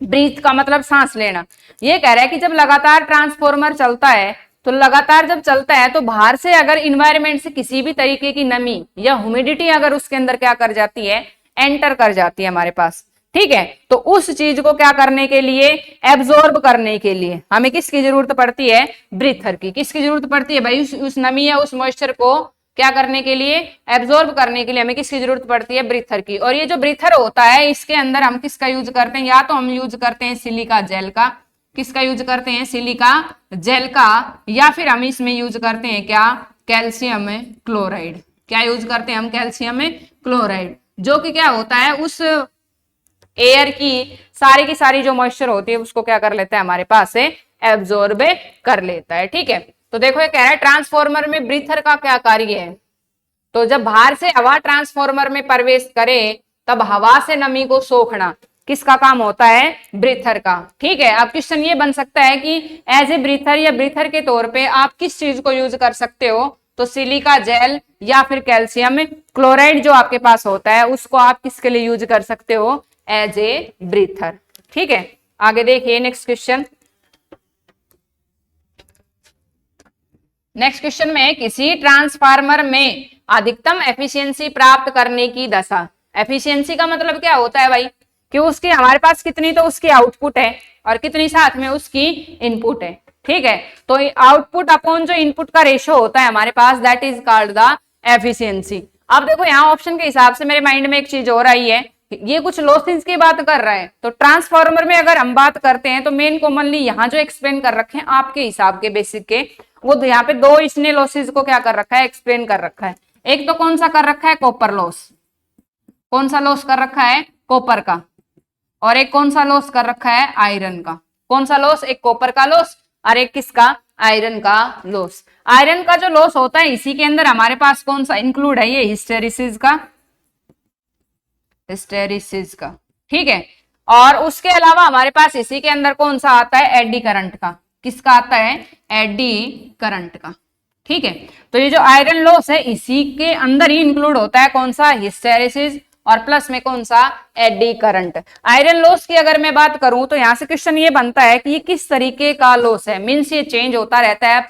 ब्रीथ का मतलब सांस लेना। ये कह रहा है कि जब लगातार ट्रांसफॉर्मर चलता है तो लगातार जब चलता है तो बाहर से अगर इन्वायरमेंट से किसी भी तरीके की नमी या ह्यूमिडिटी अगर उसके अंदर क्या कर जाती है, एंटर कर जाती है हमारे पास। ठीक है, तो उस चीज को क्या करने के लिए, एब्जॉर्ब करने के लिए हमें किसकी जरूरत पड़ती है, ब्रीथर की। किसकी जरूरत पड़ती है भाई, उस नमी या उस मॉइस्चर को क्या करने के लिए, एब्जॉर्ब करने के लिए हमें किसकी जरूरत पड़ती है, ब्रीथर की। और ये जो ब्रीथर होता है इसके अंदर हम किसका यूज करते हैं, या तो हम यूज करते हैं सिलिका जेल का, किसका यूज करते हैं, सिलिका जेल का, या फिर हम इसमें यूज करते हैं क्या, कैल्शियम क्लोराइड। क्या यूज करते हैं हम, कैल्शियम क्लोराइड, जो कि क्या होता है उस एयर की सारी जो मॉइस्चर होती है उसको क्या कर लेता है, हमारे पास से एब्जॉर्ब कर लेता है। ठीक है, तो देखो ये कह रहा है ट्रांसफॉर्मर में ब्रीथर का क्या कार्य है। तो जब बाहर से हवा ट्रांसफॉर्मर में प्रवेश करे तब हवा से नमी को सोखना किसका काम होता है, ब्रीथर का। ठीक है, अब क्वेश्चन ये बन सकता है कि एज ए ब्रीथर या ब्रीथर के तौर पे आप किस चीज को यूज कर सकते हो, तो सिलिका जेल या फिर कैल्शियम क्लोराइड जो आपके पास होता है उसको आप किसके लिए यूज कर सकते हो, एज ए ब्रीथर। ठीक है, आगे देखिए नेक्स्ट क्वेश्चन। नेक्स्ट क्वेश्चन में किसी ट्रांसफार्मर में अधिकतम एफिशिएंसी प्राप्त करने की दशा। एफिशिएंसी का मतलब क्या होता है भाई, कि उसकी हमारे पास कितनी तो उसकी आउटपुट है और कितनी साथ में उसकी इनपुट है। ठीक है, तो आउटपुट अपॉन जो इनपुट का रेशियो होता है हमारे पास that is called the efficiency. अब देखो यहाँ ऑप्शन के हिसाब से मेरे माइंड में एक चीज और आई है, ये कुछ लॉसेस की बात कर रहा है। तो ट्रांसफार्मर में अगर हम बात करते हैं तो मेन कॉमनली यहाँ जो एक्सप्लेन कर रखे हैं आपके हिसाब के बेसिक के, वो यहाँ पे दो इसने लॉसेस को क्या कर रखा है, एक्सप्लेन कर रखा है। एक तो कौन सा कर रखा है, कॉपर लॉस। कौन सा लॉस कर रखा है, कॉपर का। और एक कौन सा लॉस कर रखा है, आयरन का। कौन सा लॉस, एक कॉपर का लॉस और एक किसका, आयरन का लॉस। आयरन का जो लॉस होता है इसी के अंदर हमारे पास कौन सा इंक्लूड है, ये हिस्टेरिसिस का, हिस्टेरिसिस का। ठीक है, और उसके अलावा हमारे पास इसी के अंदर कौन सा आता है, एडी करंट का। किसका आता है, एडी करंट का। ठीक है, तो ये जो आयरन लॉस है इसी के अंदर ही इंक्लूड होता है कौन सा, हिस्टेरेसिस, और प्लस में कौन सा, एडी करंट। आयरन लॉस की अगर मैं बात करूं तो यहां से क्वेश्चन ये बनता है कि ये किस तरीके का लॉस है, मींस ये चेंज होता रहता है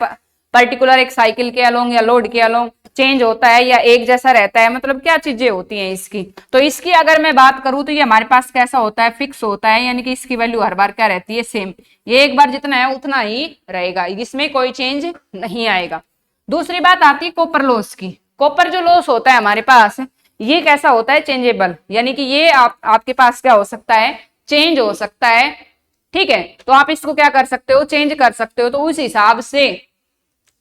पर्टिकुलर एक साइकिल के अलोंग या लोड के अलोंग चेंज होता है या एक जैसा रहता है, मतलब क्या चीजें होती हैं इसकी। तो इसकी अगर मैं बात करूं तो ये हमारे पास कैसा होता है, फिक्स होता है, यानी कि इसकी वैल्यू हर बार क्या रहती है, सेम, ये एक बार जितना है उतना ही रहेगा, इसमें कोई चेंज नहीं आएगा। दूसरी बात आती है कॉपर लॉस की। कॉपर जो लॉस होता है हमारे पास ये कैसा होता है, चेंजेबल, यानी कि ये आपके पास क्या हो सकता है, चेंज हो सकता है। ठीक है, तो आप इसको क्या कर सकते हो, चेंज कर सकते हो। तो उस हिसाब से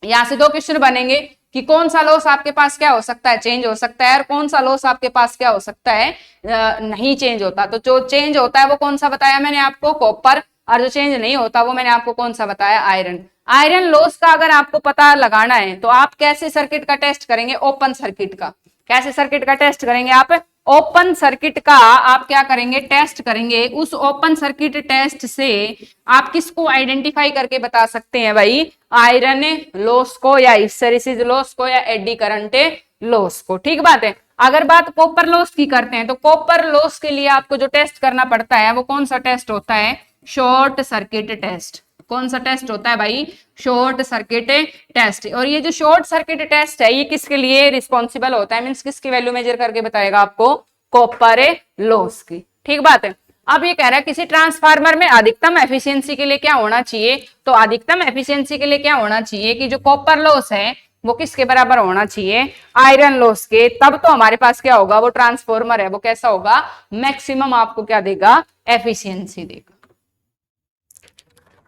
यहां से दो क्वेश्चन बनेंगे कि कौन सा लॉस आपके पास क्या हो सकता है, चेंज हो सकता है, और कौन सा लॉस आपके पास क्या हो सकता है, नहीं चेंज होता। तो जो चेंज होता है वो कौन सा बताया मैंने आपको, कॉपर, और जो चेंज नहीं होता वो मैंने आपको कौन सा बताया, आयरन। आयरन लॉस का अगर आपको पता लगाना है तो आप कैसे सर्किट का टेस्ट करेंगे, ओपन सर्किट का। कैसे सर्किट का टेस्ट करेंगे आप, ओपन सर्किट का आप क्या करेंगे, टेस्ट करेंगे। उस ओपन सर्किट टेस्ट से आप किसको आइडेंटिफाई करके बता सकते हैं भाई, आयरन लॉस को या हिस्टेरेसिस लॉस को या एडी करंट लॉस को। ठीक बात है। अगर बात कॉपर लॉस की करते हैं तो कॉपर लॉस के लिए आपको जो टेस्ट करना पड़ता है वो कौन सा टेस्ट होता है, शॉर्ट सर्किट टेस्ट। कौन सा टेस्ट होता है भाई, शॉर्ट सर्किट टेस्ट। और ये जो शॉर्ट सर्किट टेस्ट है ये किसके लिए रिस्पॉन्सिबल होता है, मींस किसकी वैल्यू मेजर करके बताएगा आपको, कॉपर लॉस की। ठीक बात है। अब ये कह रहा है किसी ट्रांसफार्मर में अधिकतम एफिशिएंसी के लिए क्या होना चाहिए, तो अधिकतम एफिशिएंसी के लिए क्या होना चाहिए कि जो कॉपर लॉस है वो किसके बराबर होना चाहिए, आयरन लॉस के। तब तो हमारे पास क्या होगा, वो ट्रांसफॉर्मर है वो कैसा होगा, मैक्सिमम आपको क्या देगा, एफिशिएंसी देगा।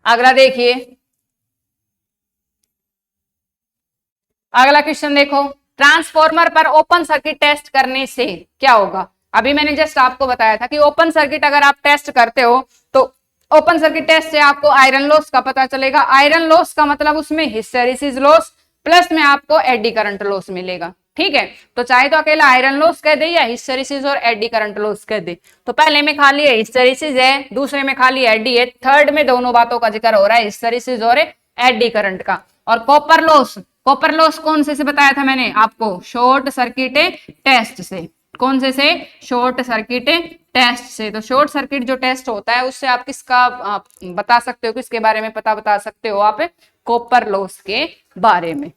अगला देखिए, अगला क्वेश्चन देखो, ट्रांसफॉर्मर पर ओपन सर्किट टेस्ट करने से क्या होगा। अभी मैंने जस्ट आपको बताया था कि ओपन सर्किट अगर आप टेस्ट करते हो तो ओपन सर्किट टेस्ट से आपको आयरन लॉस का पता चलेगा। आयरन लॉस का मतलब उसमें हिस्टेरेसिस लॉस प्लस में आपको एडी करंट लॉस मिलेगा। ठीक है, तो चाहे तो अकेला आयरन लॉस कह दे या हिस्टेरेसिस और एडी करंट लॉस कह दे। तो पहले में खाली हिस्टेरेसिस है, दूसरे में खाली एडी है, थर्ड में दोनों बातों का जिक्र हो रहा है, हिस्टेरेसिस और एडी करंट का। और कॉपर लॉस, कॉपर लॉस कौन से बताया था मैंने आपको, शॉर्ट सर्किट टेस्ट से। कौन से शॉर्ट सर्किट टेस्ट से। तो शॉर्ट सर्किट जो टेस्ट होता है उससे आप किसका आप बता सकते हो, किसके बारे में पता बता सकते हो आप, कॉपर लॉस के बारे में।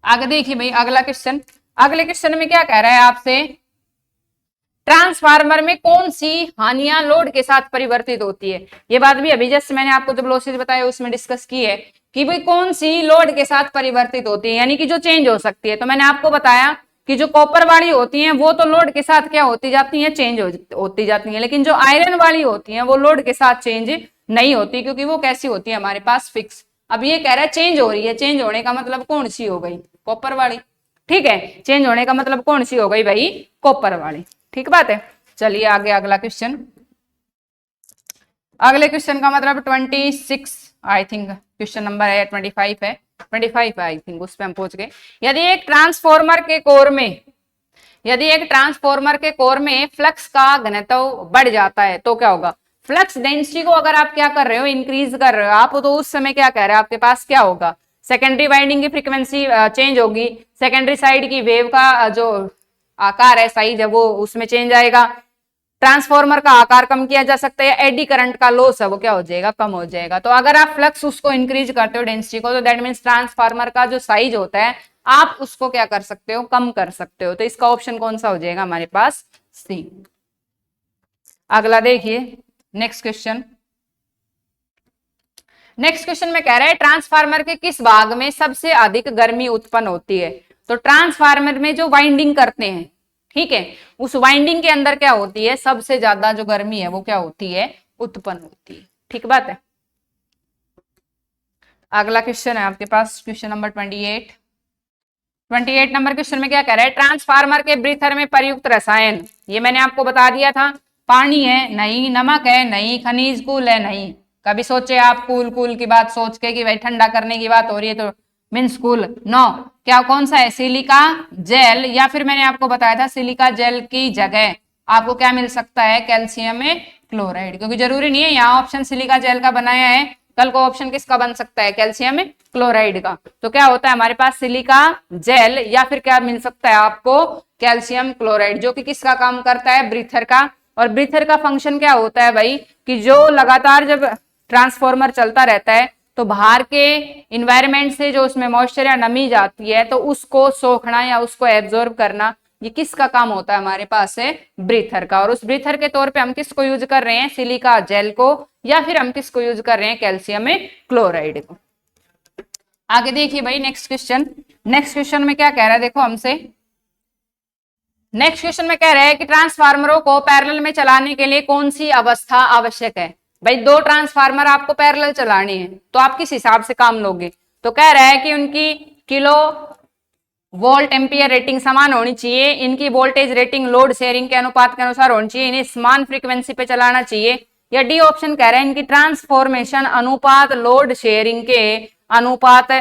आगे देखिए भाई अगला क्वेश्चन, अगले क्वेश्चन में क्या कह रहा है आपसे, ट्रांसफार्मर में कौन सी हानियां लोड के साथ परिवर्तित होती है। ये बात भी अभी जस्ट मैंने आपको जब लॉसेज बताया उसमें डिस्कस की है कि भाई कौन सी लोड के साथ परिवर्तित होती है, यानी कि जो चेंज हो सकती है। तो मैंने आपको बताया कि जो कॉपर वाली होती हैं वो तो लोड के साथ क्या होती जाती हैं, चेंज होती जाती हैं, लेकिन जो आयरन वाली होती हैं वो लोड के साथ चेंज नहीं होती, क्योंकि वो कैसी होती है हमारे पास, फिक्स। अब ये कह रहा है चेंज हो रही है, चेंज होने का मतलब कौन सी हो गई, कॉपर वाली। ठीक है, चेंज होने का मतलब कौन सी हो गई भाई, कॉपर वाली। ठीक बात है। चलिए आगे अगला क्वेश्चन, अगले क्वेश्चन का मतलब 26 आई थिंक क्वेश्चन नंबर है, 25 है, 25 आई थिंक, उस पे हम पहुंच गए। यदि एक ट्रांसफॉर्मर के कोर में, यदि एक ट्रांसफॉर्मर के कोर में फ्लक्स का घनत्व बढ़ जाता है तो क्या होगा। फ्लक्स डेंसिटी को अगर आप क्या कर रहे हो, इंक्रीज कर रहे हो आप, तो उस समय क्या कह रहे हो आपके पास क्या होगा, सेकेंडरी वाइंडिंग की फ्रीक्वेंसी चेंज होगी, सेकेंडरी साइड की वेव का जो आकार है साइज है वो उसमें चेंज आएगा, ट्रांसफॉर्मर का आकार कम किया जा सकता है, एडी करंट का लॉस है वो क्या हो जाएगा, कम हो जाएगा। तो अगर आप फ्लक्स उसको इंक्रीज करते हो डेंसिटी को, तो दैट मींस ट्रांसफार्मर का जो साइज होता है आप उसको क्या कर सकते हो, कम कर सकते हो। तो इसका ऑप्शन कौन सा हो जाएगा हमारे पास, सी। अगला देखिए नेक्स्ट क्वेश्चन, नेक्स्ट क्वेश्चन में कह रहा है ट्रांसफार्मर के किस भाग में सबसे अधिक गर्मी उत्पन्न होती है। तो ट्रांसफार्मर में जो वाइंडिंग करते हैं, ठीक है, उस वाइंडिंग के अंदर क्या होती है, सबसे ज्यादा जो गर्मी है वो क्या होती है, उत्पन्न होती है। ठीक बात है। अगला क्वेश्चन है आपके पास क्वेश्चन नंबर 28 नंबर क्वेश्चन में क्या कह रहा है, ट्रांसफार्मर के ब्रीथर में प्रयुक्त रसायन, ये मैंने आपको बता दिया था, पानी है नहीं, नमक है नहीं, खनिज कूल है नहीं। कभी सोचे आप कूल कूल की बात सोच के कि भाई ठंडा करने की बात हो रही है तो मीन्स कूल, नो। क्या कौन सा है, सिलिका जेल, या फिर मैंने आपको बताया था सिलिका जेल की जगह आपको क्या मिल सकता है, कैल्शियम क्लोराइड। क्योंकि जरूरी नहीं है यहाँ ऑप्शन सिलिका जेल का बनाया है कल को ऑप्शन किसका बन सकता है, कैल्शियम क्लोराइड का। तो क्या होता है हमारे पास सिलिका जेल, या फिर क्या मिल सकता है आपको, कैल्शियम क्लोराइड, जो कि किसका काम करता है, ब्रीथर का। और ब्रीथर का फंक्शन क्या होता है भाई, कि जो लगातार जब ट्रांसफॉर्मर चलता रहता है तो बाहर के इन्वायरमेंट से जो उसमें मॉइस्चर या नमी जाती है तो उसको सोखना या उसको एब्जॉर्ब करना, ये किसका काम होता है, हमारे पास है ब्रीथर का। और उस ब्रीथर के तौर पे हम किसको यूज कर रहे हैं, सिलिका जेल को, या फिर हम किसको यूज कर रहे हैं, कैल्शियम क्लोराइड को। आगे देखिए भाई नेक्स्ट क्वेश्चन। नेक्स्ट क्वेश्चन में क्या कह रहा है, देखो हमसे नेक्स्ट क्वेश्चन में कह रहा है कि ट्रांसफार्मरों को पैरेलल में चलाने के लिए कौन सी अवस्था आवश्यक है। भाई दो ट्रांसफार्मर आपको पैरेलल चलाने हैं तो आप किस हिसाब से काम लोगे। तो कह रहा है कि उनकी किलो वोल्ट एम्पियर रेटिंग समान होनी चाहिए, इनकी वोल्टेज रेटिंग लोड शेयरिंग के अनुपात के अनुसार होनी चाहिए, इन्हें समान फ्रीक्वेंसी पे चलाना चाहिए। या डी ऑप्शन कह रहा है इनकी ट्रांसफॉर्मेशन अनुपात लोड शेयरिंग के अनुपात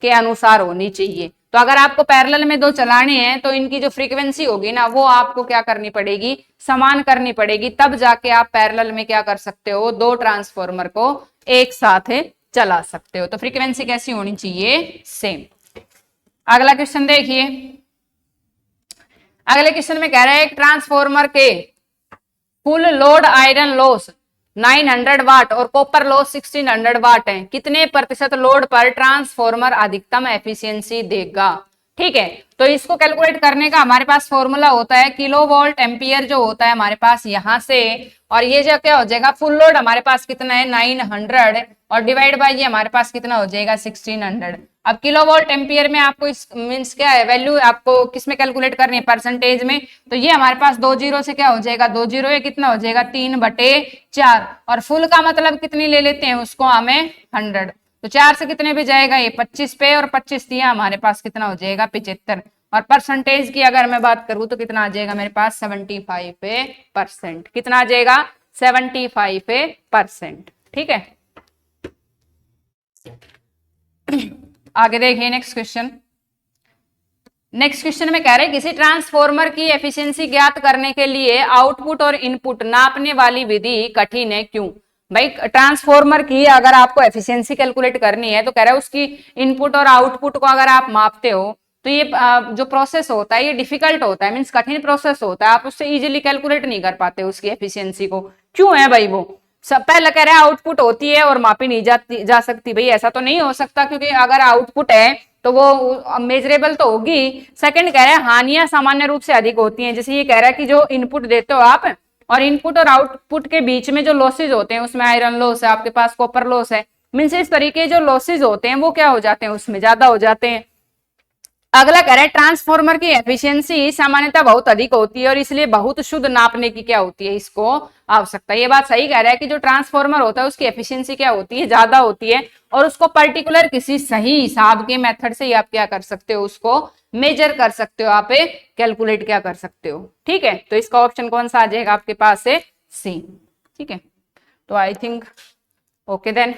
के अनुसार होनी चाहिए। तो अगर आपको पैरेलल में दो चलाने हैं तो इनकी जो फ्रीक्वेंसी होगी ना वो आपको क्या करनी पड़ेगी, समान करनी पड़ेगी, तब जाके आप पैरेलल में क्या कर सकते हो, दो ट्रांसफॉर्मर को एक साथ चला सकते हो। तो फ्रीक्वेंसी कैसी होनी चाहिए, सेम। अगला क्वेश्चन देखिए। अगले क्वेश्चन में कह रहा है एक ट्रांसफॉर्मर के फुल लोड आयरन लॉस 900 वाट और कॉपर लॉस 1600 वाट है, कितने प्रतिशत लोड पर ट्रांसफॉर्मर अधिकतम एफिशिएंसी देगा। ठीक है, तो इसको कैलकुलेट करने का हमारे पास फॉर्मूला होता है किलो वोल्ट एम्पियर जो होता है हमारे पास यहां से, और ये जो क्या हो जाएगा, फुल लोड हमारे पास कितना है 900 और डिवाइड बाय ये हमारे पास कितना हो जाएगा 1600। अब किलो वोल्ट एम्पियर में आपको इस मींस क्या है, वैल्यू आपको किस में कैलकुलेट करनी है, परसेंटेज में। तो ये हमारे पास 2 जीरो से क्या हो जाएगा, 2 जीरो ये कितना हो जाएगा 3/4, और फुल का मतलब कितनी ले लेते हैं उसको हमें 100। तो 4 से कितने पे जाएगा ये 25 पे, और 25 दिया हमारे पास कितना हो जाएगा 75। और परसेंटेज की अगर मैं बात करूं तो कितना आ जाएगा मेरे पास 75%। कितना आ जाएगा 75%। ठीक है, आगे देखिए नेक्स्ट क्वेश्चन। नेक्स्ट क्वेश्चन में कह रहे हैं किसी ट्रांसफॉर्मर की एफिशिएंसी ज्ञात करने के लिए आउटपुट और इनपुट नापने वाली विधि कठिन है, क्यों। भाई ट्रांसफॉर्मर की अगर आपको एफिशिएंसी कैलकुलेट करनी है तो कह रहा है उसकी इनपुट और आउटपुट को अगर आप मापते हो तो ये जो प्रोसेस होता है ये डिफिकल्ट होता है, मीन्स कठिन प्रोसेस होता है, आप उससे इजीली कैलकुलेट नहीं कर पाते उसकी एफिशिएंसी को। क्यों है भाई वो, सब पहले कह रहे हैं आउटपुट होती है और मापी नहीं जा सकती। भाई ऐसा तो नहीं हो सकता, क्योंकि अगर आउटपुट है तो वो मेजरेबल तो होगी। सेकंड कह रहे हैं हानियां सामान्य रूप से अधिक होती हैं, जैसे ये कह रहा है कि जो इनपुट देते हो आप और इनपुट और आउटपुट के बीच में जो लॉसेज होते हैं उसमें आयरन लॉस है, आपके पास कॉपर लॉस है, मीन्स इस तरीके जो लॉसेज होते हैं वो क्या हो जाते हैं, उसमें ज्यादा हो जाते हैं। अगला कह रहा है ट्रांसफॉर्मर की एफिशिएंसी सामान्यतः बहुत अधिक होती है और इसलिए बहुत शुद्ध नापने की क्या होती है, इसको आवश्यकता है। ये बात सही कह रहा है कि जो ट्रांसफॉर्मर होता है उसकी एफिशिएंसी क्या होती है, ज्यादा होती है, और उसको पर्टिकुलर किसी सही हिसाब के मेथड से आप क्या कर सकते हो, उसको मेजर कर सकते हो, आप कैलकुलेट क्या कर सकते हो। ठीक है, तो इसका ऑप्शन कौन सा आ जाएगा आपके पास है सी। ठीक है, तो आई थिंक ओके देन।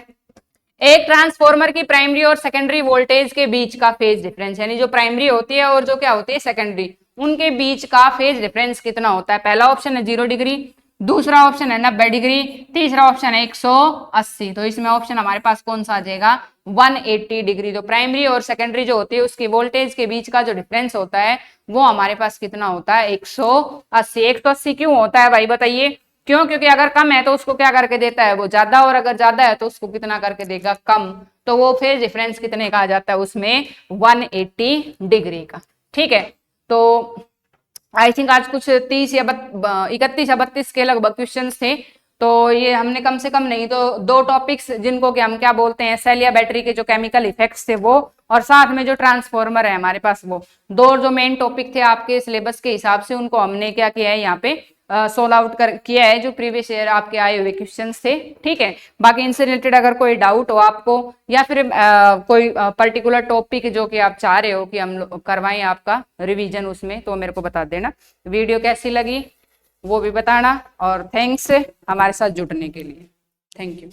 एक ट्रांसफॉर्मर की प्राइमरी और सेकेंडरी वोल्टेज के बीच का फेज डिफरेंस, यानी जो प्राइमरी होती है और जो क्या होती है सेकेंडरी, उनके बीच का फेज डिफरेंस कितना होता है। पहला ऑप्शन है 0 डिग्री, दूसरा ऑप्शन है 90 डिग्री, तीसरा ऑप्शन है 180। तो इसमें ऑप्शन हमारे पास कौन सा आ जाएगा 180 डिग्री। तो प्राइमरी और सेकेंडरी जो होती है उसकी वोल्टेज के बीच का जो डिफरेंस होता है वो हमारे पास कितना होता है 180। 180 क्यों होता है भाई बताइए, क्यों, क्योंकि अगर कम है तो उसको क्या करके देता है वो ज्यादा, और अगर ज्यादा है तो उसको कितना करके देगा कम। तो वो फेज डिफरेंस कितने का आ जाता है उसमें 180 डिग्री का। ठीक है, तो आई थिंक आज कुछ 30 या 31 या 32 के लगभग क्वेश्चन थे। तो ये हमने कम से कम नहीं तो 2 टॉपिक्स जिनको कि हम क्या बोलते हैं सेल या बैटरी के जो केमिकल इफेक्ट्स थे वो, और साथ में जो ट्रांसफॉर्मर है हमारे पास वो 2 जो मेन टॉपिक थे आपके सिलेबस के हिसाब से, उनको हमने क्या किया है यहाँ पे सोल्व आउट किया है जो प्रीवियस ईयर आपके आए हुए क्वेश्चंस थे। ठीक है, बाकी इनसे रिलेटेड अगर कोई डाउट हो आपको या फिर कोई पर्टिकुलर टॉपिक जो कि आप चाह रहे हो कि हम करवाएं आपका रिवीजन उसमें, तो मेरे को बता देना। वीडियो कैसी लगी वो भी बताना, और थैंक्स हमारे साथ जुड़ने के लिए। Thank you.